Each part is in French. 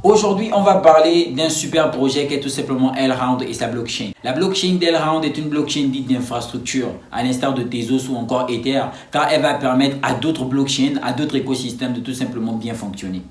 Aujourd'hui, on va parler d'un super projet qui est tout simplement Elrond et sa blockchain. La blockchain d'Elrond est une blockchain dite d'infrastructure, à l'instar de Tezos ou encore Ether, car elle va permettre à d'autres blockchains, à d'autres écosystèmes de tout simplement bien fonctionner.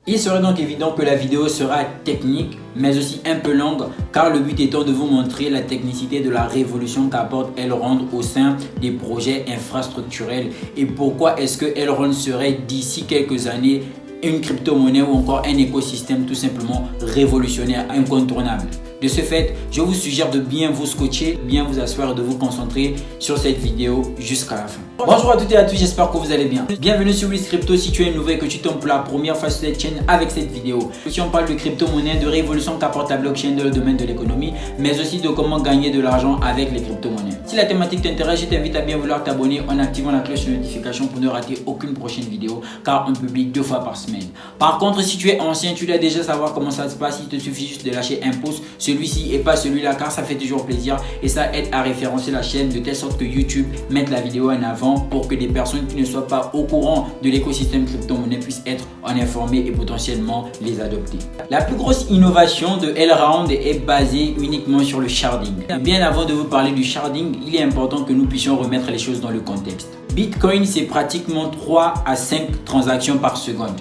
Il serait donc évident que la vidéo sera technique mais aussi un peu longue car le but étant de vous montrer la technicité de la révolution qu'apporte Elrond au sein des projets infrastructurels et pourquoi est-ce que Elrond serait d'ici quelques années une crypto-monnaie ou encore un écosystème tout simplement révolutionnaire, incontournable. De ce fait, je vous suggère de bien vous scotcher, bien vous asseoir et de vous concentrer sur cette vidéo jusqu'à la fin. Bonjour à toutes et à tous, j'espère que vous allez bien. Bienvenue sur Wiz Crypto. Si tu es nouveau et que tu tombes pour la première fois sur cette chaîne avec cette vidéo, si on parle de crypto-monnaie, de révolution qu'apporte la blockchain dans le domaine de l'économie, mais aussi de comment gagner de l'argent avec les crypto-monnaies. Si la thématique t'intéresse, je t'invite à bien vouloir t'abonner en activant la cloche de notification pour ne rater aucune prochaine vidéo car on publie 2 fois par semaine. Par contre, si tu es ancien, tu dois déjà savoir comment ça se passe. Il te suffit juste de lâcher un pouce, celui-ci et pas celui-là car ça fait toujours plaisir et ça aide à référencer la chaîne de telle sorte que YouTube mette la vidéo en avant pour que des personnes qui ne soient pas au courant de l'écosystème crypto-monnaie puissent être informées et potentiellement les adopter. La plus grosse innovation de Elrond est basée uniquement sur le sharding. Bien avant de vous parler du sharding, il est important que nous puissions remettre les choses dans le contexte. Bitcoin, c'est pratiquement 3 à 5 transactions par seconde.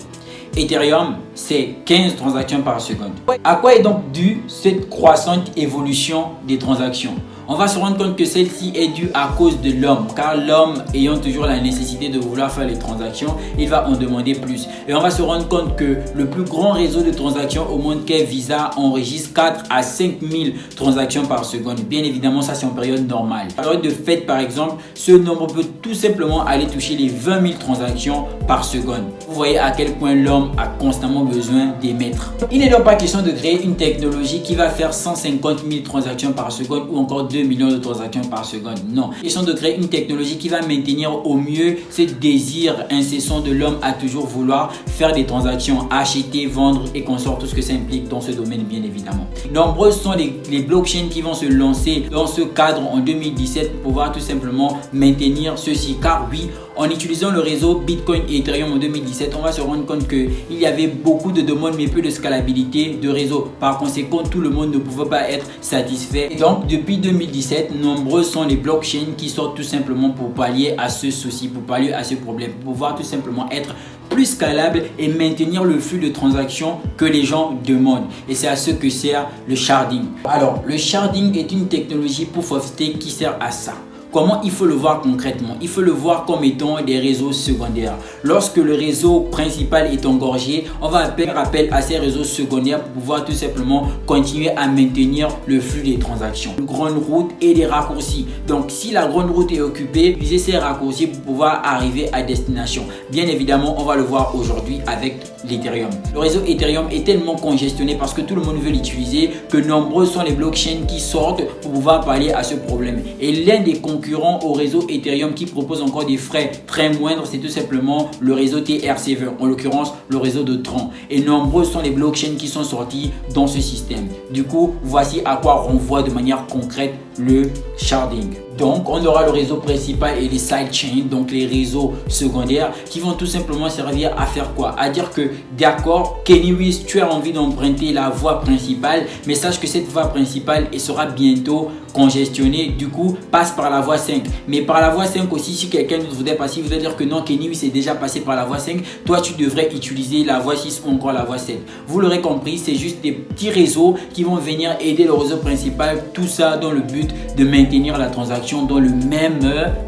Ethereum, c'est 15 transactions par seconde. À quoi est donc due cette croissante évolution des transactions? On va se rendre compte que celle-ci est due à cause de l'homme, car l'homme ayant toujours la nécessité de vouloir faire les transactions, il va en demander plus. Et on va se rendre compte que le plus grand réseau de transactions au monde qu'est Visa enregistre 4 à 5 000 transactions par seconde. Bien évidemment, ça c'est en période normale. En période de fête par exemple, ce nombre peut tout simplement aller toucher les 20 000 transactions par seconde. Vous voyez à quel point l'homme a constamment besoin d'émettre. Il n'est donc pas question de créer une technologie qui va faire 150 000 transactions par seconde ou encore 2 millions de transactions par seconde. Non, il est de créer une technologie qui va maintenir au mieux ce désir incessant de l'homme à toujours vouloir faire des transactions, acheter, vendre et consorts, tout ce que ça implique dans ce domaine bien évidemment. Nombreuses sont les blockchains qui vont se lancer dans ce cadre en 2017 pour pouvoir tout simplement maintenir ceci car oui, en utilisant le réseau Bitcoin et Ethereum en 2017, on va se rendre compte qu'il y avait beaucoup de demandes mais peu de scalabilité de réseau. Par conséquent, tout le monde ne pouvait pas être satisfait. Et donc, depuis 2017, nombreux sont les blockchains qui sortent tout simplement pour pallier à ce souci, pour pallier à ce problème, pour pouvoir tout simplement être plus scalable et maintenir le flux de transactions que les gens demandent. Et c'est à ce que sert le sharding. Alors, le sharding est une technologie proof of stake qui sert à ça. Comment il faut le voir concrètement? Il faut le voir comme étant des réseaux secondaires. Lorsque le réseau principal est engorgé, on va faire appel à ces réseaux secondaires pour pouvoir tout simplement continuer à maintenir le flux des transactions. Une grande route et des raccourcis. Donc si la grande route est occupée, utilisez ces raccourcis pour pouvoir arriver à destination. Bien évidemment, on va le voir aujourd'hui avec l'Ethereum. Le réseau Ethereum est tellement congestionné parce que tout le monde veut l'utiliser que nombreux sont les blockchains qui sortent pour pouvoir pallier à ce problème. Et l'un des concurrents au réseau Ethereum qui propose encore des frais très moindres, c'est tout simplement le réseau TRC20, en l'occurrence le réseau de Tron. Et nombreux sont les blockchains qui sont sortis dans ce système. Du coup, voici à quoi renvoie de manière concrète le sharding. Donc, on aura le réseau principal et les sidechains, donc les réseaux secondaires qui vont tout simplement servir à faire quoi? À dire que d'accord, Kenny Wiz, tu as envie d'emprunter la voie principale, mais sache que cette voie principale sera bientôt congestionnée. Du coup, passe par la voie 5. Mais par la voie 5 aussi, si quelqu'un d'autre voudrait passer, il voudrait dire que non, Kenny Wiz est déjà passé par la voie 5. Toi, tu devrais utiliser la voie 6 ou encore la voie 7. Vous l'aurez compris, c'est juste des petits réseaux qui vont venir aider le réseau principal. Tout ça dans le but de maintenir la transaction dans le même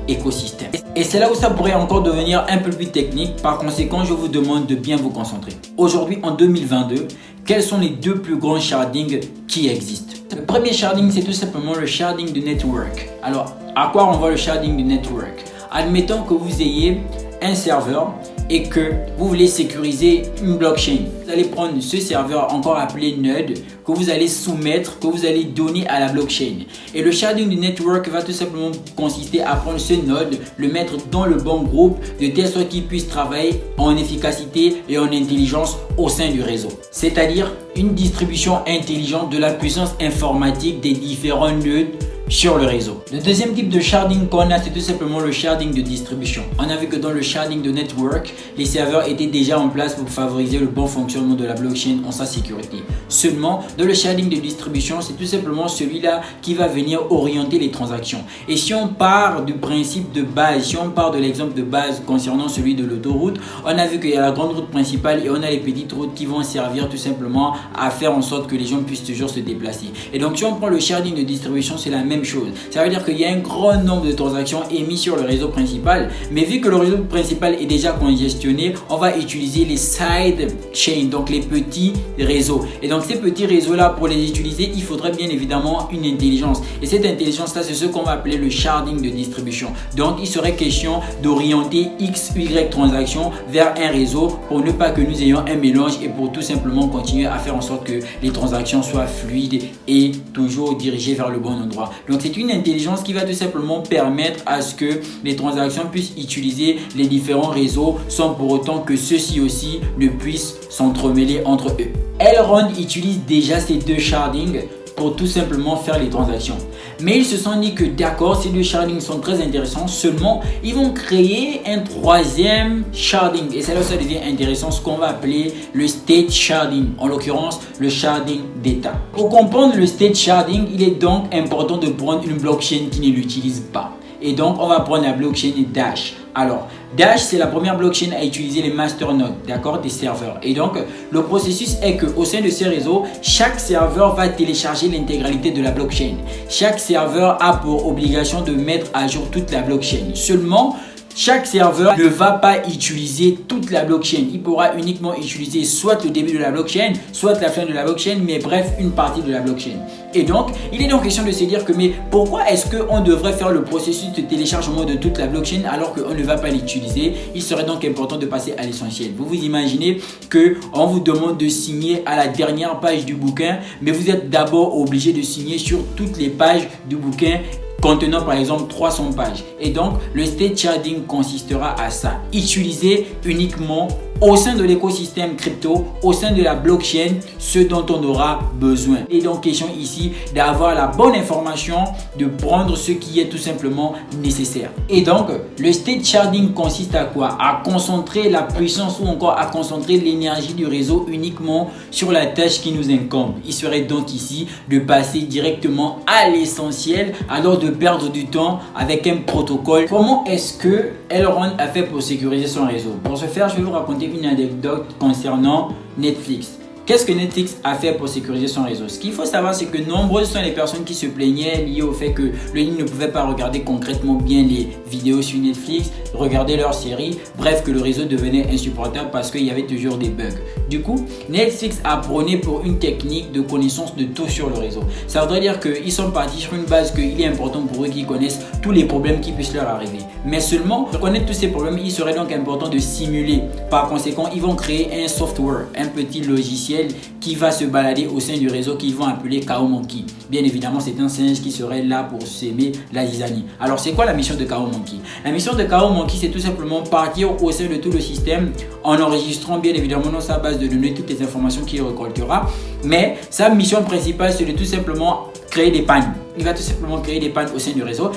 écosystème. Et c'est là où ça pourrait encore devenir un peu plus technique. Par conséquent, je vous demande de bien vous concentrer. Aujourd'hui, en 2022, quels sont les 2 plus grands shardings qui existent? Le premier sharding, c'est tout simplement le sharding de network. Alors, à quoi renvoie le sharding de network? Admettons que vous ayez un serveur et que vous voulez sécuriser une blockchain, vous allez prendre ce serveur encore appelé node que vous allez soumettre, que vous allez donner à la blockchain. Et le sharding du network va tout simplement consister à prendre ce node, le mettre dans le bon groupe de telle sorte qu'il puisse travailler en efficacité et en intelligence au sein du réseau. C'est-à-dire une distribution intelligente de la puissance informatique des différents nœuds sur le réseau. Le deuxième type de sharding qu'on a, c'est tout simplement le sharding de distribution. On a vu que dans le sharding de network, les serveurs étaient déjà en place pour favoriser le bon fonctionnement de la blockchain en sa sécurité. Seulement, dans le sharding de distribution, c'est tout simplement celui-là qui va venir orienter les transactions. Et si on part du principe de base, si on part de l'exemple de base concernant celui de l'autoroute, on a vu qu'il y a la grande route principale et on a les petites routes qui vont servir tout simplement à faire en sorte que les gens puissent toujours se déplacer. Et donc, si on prend le sharding de distribution, c'est la même chose. Ça veut dire qu'il y a un grand nombre de transactions émises sur le réseau principal, mais vu que le réseau principal est déjà congestionné, on va utiliser les side chains, donc les petits réseaux. Et donc ces petits réseaux là, pour les utiliser, il faudrait bien évidemment une intelligence. Et cette intelligence là, c'est ce qu'on va appeler le sharding de distribution. Donc il serait question d'orienter X, Y transactions vers un réseau pour ne pas que nous ayons un mélange et pour tout simplement continuer à faire en sorte que les transactions soient fluides et toujours dirigées vers le bon endroit. Donc c'est une intelligence qui va tout simplement permettre à ce que les transactions puissent utiliser les différents réseaux sans pour autant que ceux-ci aussi ne puissent s'entremêler entre eux. Elrond utilise déjà ces deux shardings pour tout simplement faire les transactions. Mais ils se sont dit que d'accord, ces deux shardings sont très intéressants, seulement ils vont créer un troisième sharding. Et c'est là où ça devient intéressant, ce qu'on va appeler le state sharding, en l'occurrence le sharding d'état. Pour comprendre le state sharding, il est donc important de prendre une blockchain qui ne l'utilise pas. Et donc on va prendre la blockchain Dash. Alors, Dash, c'est la première blockchain à utiliser les masternodes, d'accord, des serveurs. Et donc, le processus est qu'au sein de ces réseaux, chaque serveur va télécharger l'intégralité de la blockchain. Chaque serveur a pour obligation de mettre à jour toute la blockchain. Seulement, chaque serveur ne va pas utiliser toute la blockchain. Il pourra uniquement utiliser soit le début de la blockchain, soit la fin de la blockchain, mais bref, une partie de la blockchain. Et donc, il est donc question de se dire que mais pourquoi est-ce qu'on devrait faire le processus de téléchargement de toute la blockchain alors qu'on ne va pas l'utiliser? Il serait donc important de passer à l'essentiel. Vous vous imaginez qu'on vous demande de signer à la dernière page du bouquin, mais vous êtes d'abord obligé de signer sur toutes les pages du bouquin contenant par exemple 300 pages. Et donc, le state sharding consistera à ça. Utiliser uniquement au sein de l'écosystème crypto, au sein de la blockchain, ce dont on aura besoin. Et donc, question ici d'avoir la bonne information, de prendre ce qui est tout simplement nécessaire. Et donc, le state sharding consiste à quoi? À concentrer la puissance ou encore à concentrer l'énergie du réseau uniquement sur la tâche qui nous incombe. Il serait donc ici de passer directement à l'essentiel alors de perdre du temps avec un protocole. Comment est-ce que Elrond a fait pour sécuriser son réseau? Pour ce faire, je vais vous raconter une anecdote concernant Netflix. Qu'est-ce que Netflix a fait pour sécuriser son réseau? Ce qu'il faut savoir, c'est que nombreuses sont les personnes qui se plaignaient liées au fait que le ligne ne pouvait pas regarder concrètement bien les vidéos sur Netflix, regarder leurs séries, bref, que le réseau devenait insupportable parce qu'il y avait toujours des bugs. Du coup, Netflix a prôné pour une technique de connaissance de tout sur le réseau. Ça voudrait dire qu'ils sont partis sur une base qu'il est important pour eux qu'ils connaissent tous les problèmes qui puissent leur arriver. Mais seulement, pour connaître tous ces problèmes, il serait donc important de simuler. Par conséquent, ils vont créer un software, un petit logiciel qui va se balader au sein du réseau qu'ils vont appeler KaoMonkey. Bien évidemment, c'est un singe qui serait là pour s'aimer la zizanie. Alors, c'est quoi la mission de KaoMonkey? La mission de KaoMonkey, c'est tout simplement partir au sein de tout le système en enregistrant bien évidemment dans sa base de données toutes les informations qu'il récoltera. Mais sa mission principale, c'est de tout simplement créer des pannes. Il va tout simplement créer des pannes au sein du réseau,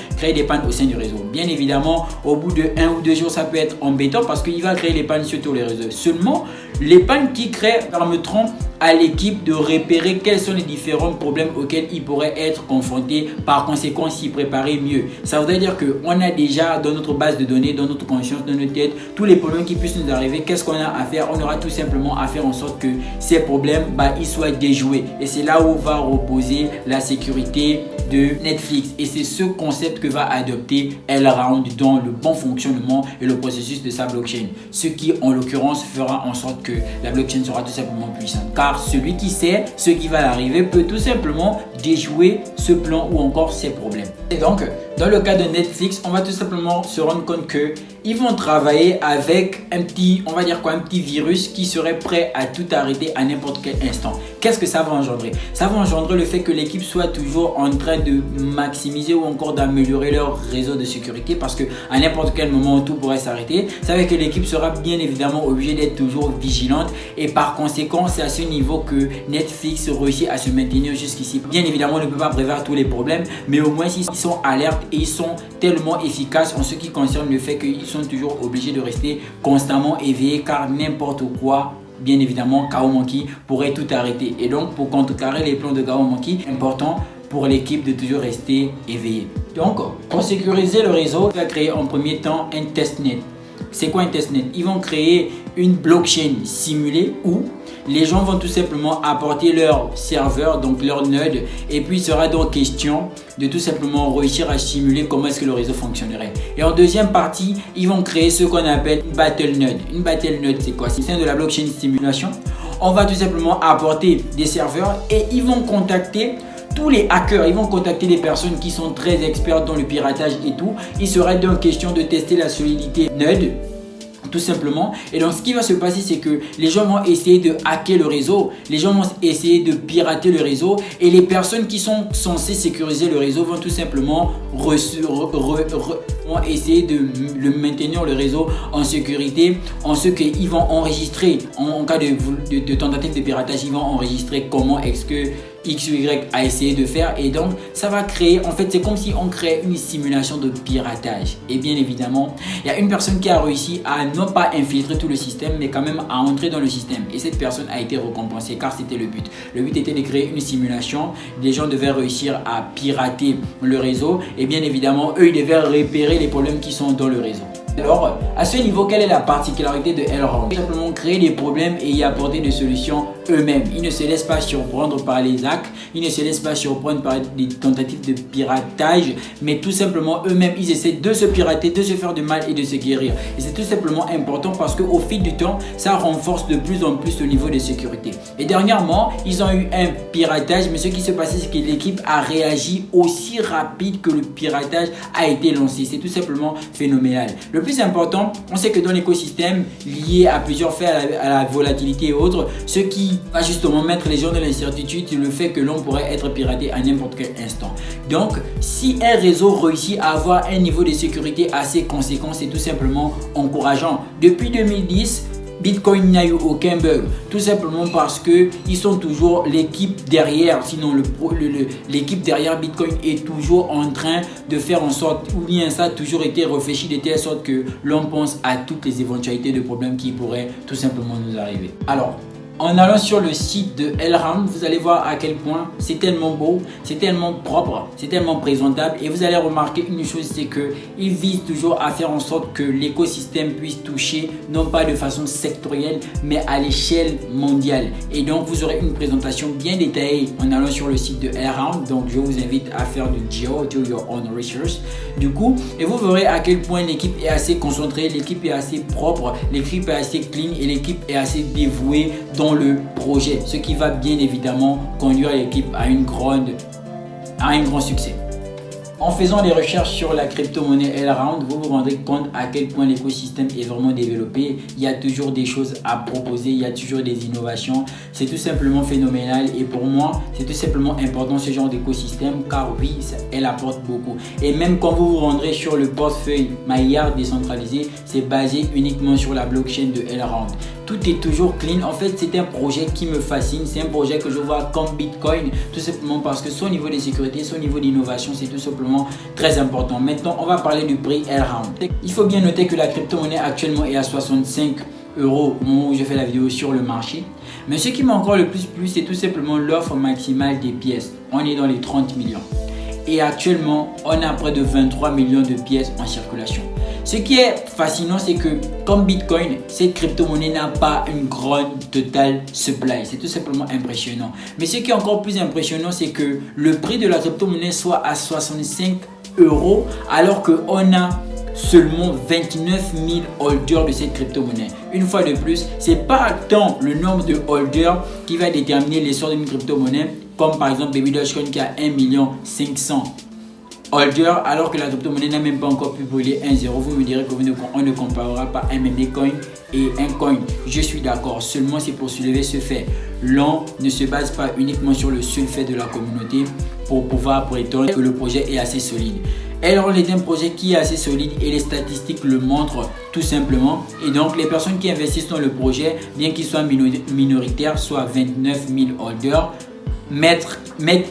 Bien évidemment, au bout de 1 ou 2 jours, ça peut être embêtant parce qu'il va créer les pannes sur tous les réseaux. Seulement, les pannes qu'il crée permettront à l'équipe de repérer quels sont les différents problèmes auxquels il pourrait être confronté, par conséquent s'y préparer mieux. Ça voudrait dire qu'on a déjà dans notre base de données, dans notre conscience, dans notre tête, tous les problèmes qui puissent nous arriver. Qu'est-ce qu'on a à faire? On aura tout simplement à faire en sorte que ces problèmes ils soient déjoués. Et c'est là où va reposer la sécurité de Netflix. Et c'est ce concept que va adopter Elrond dans le bon fonctionnement et le processus de sa blockchain. Ce qui en l'occurrence fera en sorte que la blockchain sera tout simplement puissante. Car celui qui sait ce qui va arriver peut tout simplement déjouer ce plan ou encore ces problèmes. Et donc, Dans le cas de Netflix, on va tout simplement se rendre compte que ils vont travailler avec un petit, on va dire quoi, un petit virus qui serait prêt à tout arrêter à n'importe quel instant. Qu'est-ce que ça va engendrer? Ça va engendrer le fait que l'équipe soit toujours en train de maximiser ou encore d'améliorer leur réseau de sécurité, parce que à n'importe quel moment tout pourrait s'arrêter. Ça veut dire que l'équipe sera bien évidemment obligée d'être toujours vigilante, et par conséquent, c'est à ce niveau que Netflix réussit à se maintenir jusqu'ici. Bien évidemment, on ne peut pas prévoir tous les problèmes, mais au moins ils sont alertes et ils sont tellement efficaces en ce qui concerne le fait qu'ils sont toujours obligés de rester constamment éveillés, car n'importe quoi, bien évidemment, Kao Monkey pourrait tout arrêter. Et donc, pour contrecarrer les plans de Kao Monkey, important pour l'équipe de toujours rester éveillée. Donc, pour sécuriser le réseau, on va créer en premier temps un testnet. C'est quoi un testnet? Ils vont créer une blockchain simulée où les gens vont tout simplement apporter leur serveur, donc leur node, et puis il sera donc question de tout simplement réussir à simuler comment est-ce que le réseau fonctionnerait. Et en deuxième partie, ils vont créer ce qu'on appelle une battle node. Une battle node, c'est quoi? C'est de la blockchain simulation. On va tout simplement apporter des serveurs et ils vont contacter tous les hackers, ils vont contacter des personnes qui sont très expertes dans le piratage et tout. Il sera donc question de tester la solidité node, tout simplement. Et donc ce qui va se passer, c'est que les gens vont essayer de hacker le réseau, les gens vont essayer de pirater le réseau, et les personnes qui sont censées sécuriser le réseau vont tout simplement vont essayer de le maintenir le réseau en sécurité, en ce qu'ils vont enregistrer en cas de tentative de piratage. Ils vont enregistrer comment est-ce que XY a essayé de faire, et donc ça va créer, en fait c'est comme si on crée une simulation de piratage. Et bien évidemment, il y a une personne qui a réussi à non pas infiltrer tout le système, mais quand même à entrer dans le système, et cette personne a été récompensée, car c'était le but. Le but était de créer une simulation, les gens devaient réussir à pirater le réseau, et bien évidemment eux ils devaient repérer les problèmes qui sont dans le réseau. Alors, à ce niveau, quelle est la particularité de Elrond? Tout simplement créer des problèmes et y apporter des solutions eux-mêmes. Ils ne se laissent pas surprendre par les hacks, ils ne se laissent pas surprendre par des tentatives de piratage, mais tout simplement eux-mêmes, ils essaient de se pirater, de se faire du mal et de se guérir. Et c'est tout simplement important parce qu'au fil du temps, ça renforce de plus en plus le niveau de sécurité. Et dernièrement, ils ont eu un piratage, mais ce qui s'est passé, c'est que l'équipe a réagi aussi rapide que le piratage a été lancé. C'est tout simplement phénoménal. Le plus important, on sait que dans l'écosystème lié à plusieurs faits, à la volatilité et autres, ce qui va justement mettre les gens dans l'incertitude, c'est le fait que l'on pourrait être piraté à n'importe quel instant. Donc, si un réseau réussit à avoir un niveau de sécurité assez conséquent, c'est tout simplement encourageant. Depuis 2010, Bitcoin n'a eu aucun bug, tout simplement parce que ils sont toujours l'équipe derrière, sinon l'équipe derrière Bitcoin est toujours en train de faire en sorte, ou bien ça a toujours été réfléchi de telle sorte que l'on pense à toutes les éventualités de problèmes qui pourraient tout simplement nous arriver. Alors, en allant sur le site de Elrond, vous allez voir à quel point c'est tellement beau, c'est tellement propre, c'est tellement présentable, et vous allez remarquer une chose, c'est qu'ils visent toujours à faire en sorte que l'écosystème puisse toucher non pas de façon sectorielle mais à l'échelle mondiale. Et donc vous aurez une présentation bien détaillée en allant sur le site de Elrond. Donc je vous invite à faire du do your own research du coup, et vous verrez à quel point l'équipe est assez concentrée, l'équipe est assez propre, l'équipe est assez clean et l'équipe est assez dévouée dans le projet, ce qui va bien évidemment conduire l'équipe à un grand succès. En faisant des recherches sur la crypto-monnaie Elrond, vous vous rendrez compte à quel point l'écosystème est vraiment développé. Il y a toujours des choses à proposer, il y a toujours des innovations. C'est tout simplement phénoménal, et pour moi, c'est tout simplement important ce genre d'écosystème, car oui, elle apporte beaucoup. Et même quand vous vous rendrez sur le portefeuille Maillard décentralisé, c'est basé uniquement sur la blockchain de Elrond. Tout est toujours clean. En fait, c'est un projet qui me fascine. C'est un projet que je vois comme Bitcoin, tout simplement parce que son niveau de sécurité, son niveau d'innovation, c'est tout simplement très important. Maintenant, on va parler du prix Elrond. Il faut bien noter que la crypto-monnaie actuellement est à 65 € au moment où je fais la vidéo sur le marché. Mais ce qui m'a encore le plus plu, c'est tout simplement l'offre maximale des pièces. On est dans les 30 millions. Et actuellement, on a près de 23 millions de pièces en circulation. Ce qui est fascinant, c'est que comme Bitcoin, cette crypto-monnaie n'a pas une grande total supply. C'est tout simplement impressionnant. Mais ce qui est encore plus impressionnant, c'est que le prix de la crypto-monnaie soit à 65 € alors qu'on a seulement 29 000 holders de cette crypto-monnaie. Une fois de plus, c'est pas tant le nombre de holders qui va déterminer l'essor d'une crypto-monnaie, comme par exemple Baby Dogecoin qui a 1 500 holder alors que la crypto-monnaie n'a même pas encore pu brûler 1,0. Vous me direz qu'on ne comparera pas un meme coin et un coin. Je suis d'accord, seulement c'est pour soulever ce fait. L'on ne se base pas uniquement sur le seul fait de la communauté pour pouvoir prétendre que le projet est assez solide. Elrond est un projet qui est assez solide et les statistiques le montrent tout simplement. Et donc les personnes qui investissent dans le projet, bien qu'ils soient minoritaires, soit 29 000 holders, mettre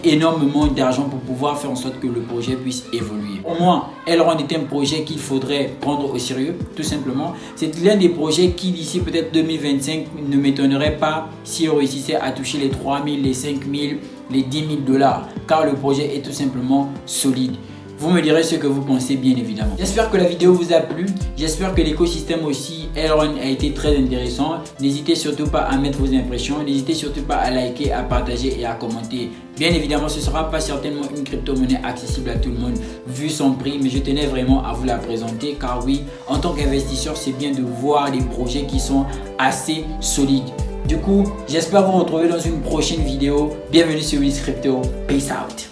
énormément d'argent pour pouvoir faire en sorte que le projet puisse évoluer. Au moins, Elrond est un projet qu'il faudrait prendre au sérieux, tout simplement. C'est l'un des projets qui d'ici peut-être 2025 ne m'étonnerait pas si on réussissait à toucher les 3 000, les 5 000, les 10 000 $, car le projet est tout simplement solide. Vous me direz ce que vous pensez bien évidemment. J'espère que la vidéo vous a plu. J'espère que l'écosystème aussi Elrond a été très intéressant. N'hésitez surtout pas à mettre vos impressions. N'hésitez surtout pas à liker, à partager et à commenter. Bien évidemment, ce ne sera pas certainement une crypto-monnaie accessible à tout le monde vu son prix. Mais je tenais vraiment à vous la présenter car oui, en tant qu'investisseur, c'est bien de voir des projets qui sont assez solides. Du coup, j'espère vous retrouver dans une prochaine vidéo. Bienvenue sur Wiz Crypto. Peace out.